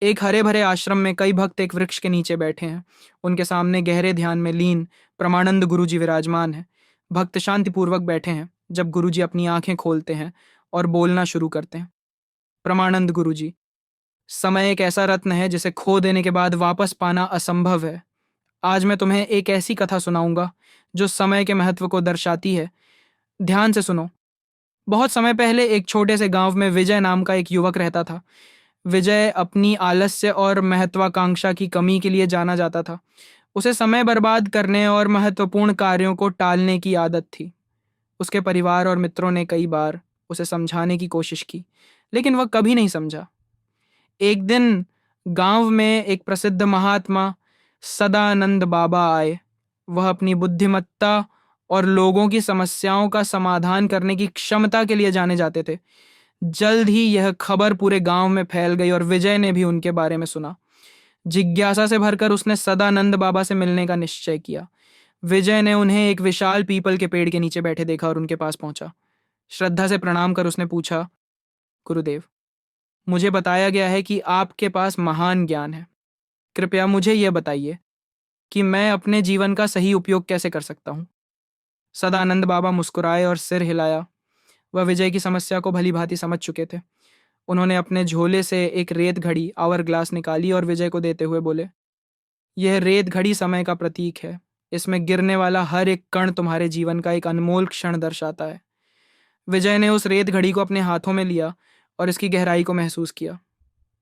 एक हरे भरे आश्रम में कई भक्त एक वृक्ष के नीचे बैठे हैं। उनके सामने गहरे ध्यान में लीन प्रमानंद गुरुजी विराजमान है। भक्त शांतिपूर्वक बैठे हैं जब गुरुजी अपनी आंखें खोलते हैं और बोलना शुरू करते हैं। प्रमानंद गुरुजी, समय एक ऐसा रत्न है जिसे खो देने के बाद वापस पाना असंभव है। आज मैं तुम्हें एक ऐसी कथा सुनाऊंगा जो समय के महत्व को दर्शाती है। ध्यान से सुनो। बहुत समय पहले एक छोटे से गांव में विजय नाम का एक युवक रहता था। विजय अपनी आलस्य और महत्वाकांक्षा की कमी के लिए जाना जाता था। उसे समय बर्बाद करने और महत्वपूर्ण कार्यों को टालने की आदत थी। उसके परिवार और मित्रों ने कई बार उसे समझाने की कोशिश की, लेकिन वह कभी नहीं समझा। एक दिन गांव में एक प्रसिद्ध महात्मा सदानंद बाबा आए। वह अपनी बुद्धिमत्ता और लोगों की समस्याओं का समाधान करने की क्षमता के लिए जाने जाते थे। जल्द ही यह खबर पूरे गांव में फैल गई और विजय ने भी उनके बारे में सुना। जिज्ञासा से भरकर उसने सदानंद बाबा से मिलने का निश्चय किया। विजय ने उन्हें एक विशाल पीपल के पेड़ के नीचे बैठे देखा और उनके पास पहुंचा। श्रद्धा से प्रणाम कर उसने पूछा, गुरुदेव, मुझे बताया गया है कि आपके पास महान ज्ञान है। कृपया मुझे यह बताइए कि मैं अपने जीवन का सही उपयोग कैसे कर सकता हूँ। सदानंद बाबा मुस्कुराए और सिर हिलाया। वह विजय की समस्या को भली भांति समझ चुके थे। उन्होंने अपने झोले से एक रेत घड़ी आवर ग्लास निकाली और विजय को देते हुए बोले, यह रेत घड़ी समय का प्रतीक है। इसमें गिरने वाला हर एक कण तुम्हारे जीवन का एक अनमोल क्षण दर्शाता है। विजय ने उस रेत घड़ी को अपने हाथों में लिया और इसकी गहराई को महसूस किया।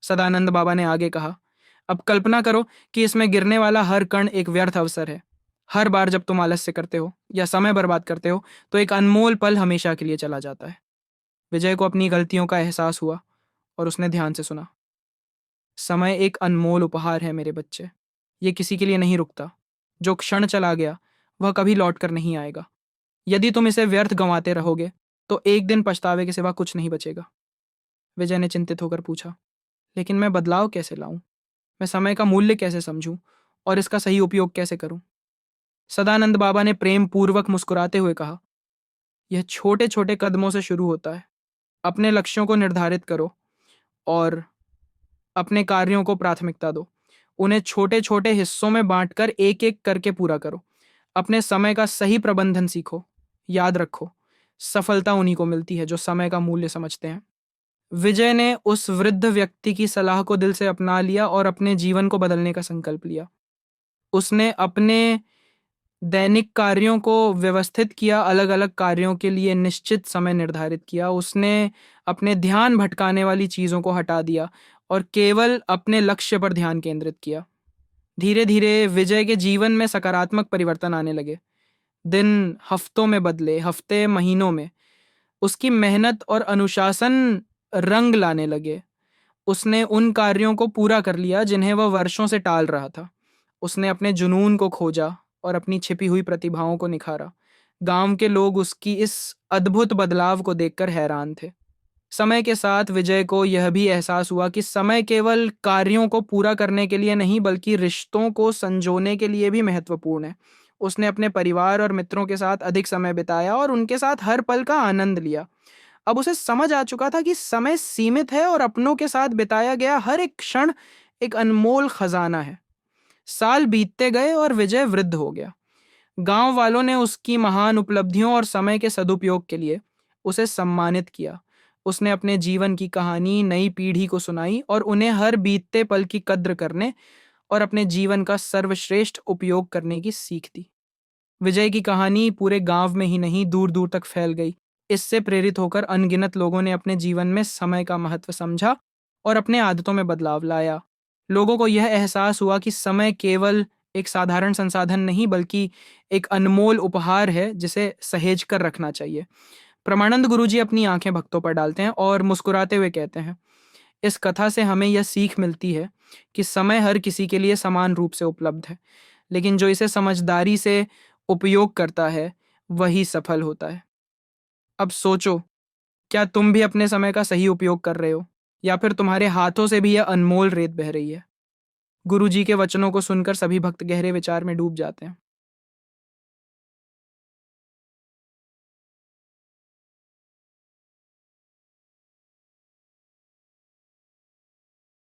सदानंद बाबा ने आगे कहा, अब कल्पना करो कि इसमें गिरने वाला हर कण एक व्यर्थ अवसर है। हर बार जब तुम आलस्य करते हो या समय बर्बाद करते हो तो एक अनमोल पल हमेशा के लिए चला जाता है। विजय को अपनी गलतियों का एहसास हुआ और उसने ध्यान से सुना। समय एक अनमोल उपहार है मेरे बच्चे। ये किसी के लिए नहीं रुकता। जो क्षण चला गया वह कभी लौट कर नहीं आएगा। यदि तुम इसे व्यर्थ गंवाते रहोगे तो एक दिन पछतावे के सिवा कुछ नहीं बचेगा। विजय ने चिंतित होकर पूछा, लेकिन मैं बदलाव कैसे लाऊं? मैं समय का मूल्य कैसे समझूं और इसका सही उपयोग कैसे करूं? सदानंद बाबा ने प्रेम पूर्वक मुस्कुराते हुए कहा, यह छोटे छोटे कदमों से शुरू होता है। अपने लक्ष्यों को निर्धारित करो और अपने कार्यों को प्राथमिकता दो। उन्हें छोटे छोटे हिस्सों में बांटकर एक एक करके पूरा करो। अपने समय का सही प्रबंधन सीखो। याद रखो, सफलता उन्हीं को मिलती है जो समय का मूल्य समझते हैं। विजय ने उस वृद्ध व्यक्ति की सलाह को दिल से अपना लिया और अपने जीवन को बदलने का संकल्प लिया। उसने अपने दैनिक कार्यों को व्यवस्थित किया, अलग अलग कार्यों के लिए निश्चित समय निर्धारित किया। उसने अपने ध्यान भटकाने वाली चीज़ों को हटा दिया और केवल अपने लक्ष्य पर ध्यान केंद्रित किया। धीरे धीरे विजय के जीवन में सकारात्मक परिवर्तन आने लगे। दिन हफ्तों में बदले, हफ्ते महीनों में। उसकी मेहनत और अनुशासन रंग लाने लगे। उसने उन कार्यों को पूरा कर लिया जिन्हें वह वर्षों से टाल रहा था। उसने अपने जुनून को खोजा और अपनी छिपी हुई प्रतिभाओं को निखारा। गांव के लोग उसकी इस अद्भुत बदलाव को देखकर हैरान थे। समय के साथ विजय को यह भी एहसास हुआ कि समय केवल कार्यों को पूरा करने के लिए नहीं बल्कि रिश्तों को संजोने के लिए भी महत्वपूर्ण है। उसने अपने परिवार और मित्रों के साथ अधिक समय बिताया और उनके साथ हर पल का आनंद लिया। अब उसे समझ आ चुका था कि समय सीमित है और अपनों के साथ बिताया गया हर एक क्षण एक अनमोल खजाना है। साल बीतते गए और विजय वृद्ध हो गया। गांव वालों ने उसकी महान उपलब्धियों और समय के सदुपयोग के लिए उसे सम्मानित किया। उसने अपने जीवन की कहानी नई पीढ़ी को सुनाई और उन्हें हर बीतते पल की कद्र करने और अपने जीवन का सर्वश्रेष्ठ उपयोग करने की सीख दी। विजय की कहानी पूरे गांव में ही नहीं, दूर दूर तक फैल गई। इससे प्रेरित होकर अनगिनत लोगों ने अपने जीवन में समय का महत्व समझा और अपने आदतों में बदलाव लाया। लोगों को यह एहसास हुआ कि समय केवल एक साधारण संसाधन नहीं बल्कि एक अनमोल उपहार है जिसे सहेज कर रखना चाहिए। प्रमानंद गुरुजी अपनी आंखें भक्तों पर डालते हैं और मुस्कुराते हुए कहते हैं, इस कथा से हमें यह सीख मिलती है कि समय हर किसी के लिए समान रूप से उपलब्ध है, लेकिन जो इसे समझदारी से उपयोग करता है वही सफल होता है। अब सोचो, क्या तुम भी अपने समय का सही उपयोग कर रहे हो या फिर तुम्हारे हाथों से भी यह अनमोल रेत बह रही है? गुरुजी के वचनों को सुनकर सभी भक्त गहरे विचार में डूब जाते हैं।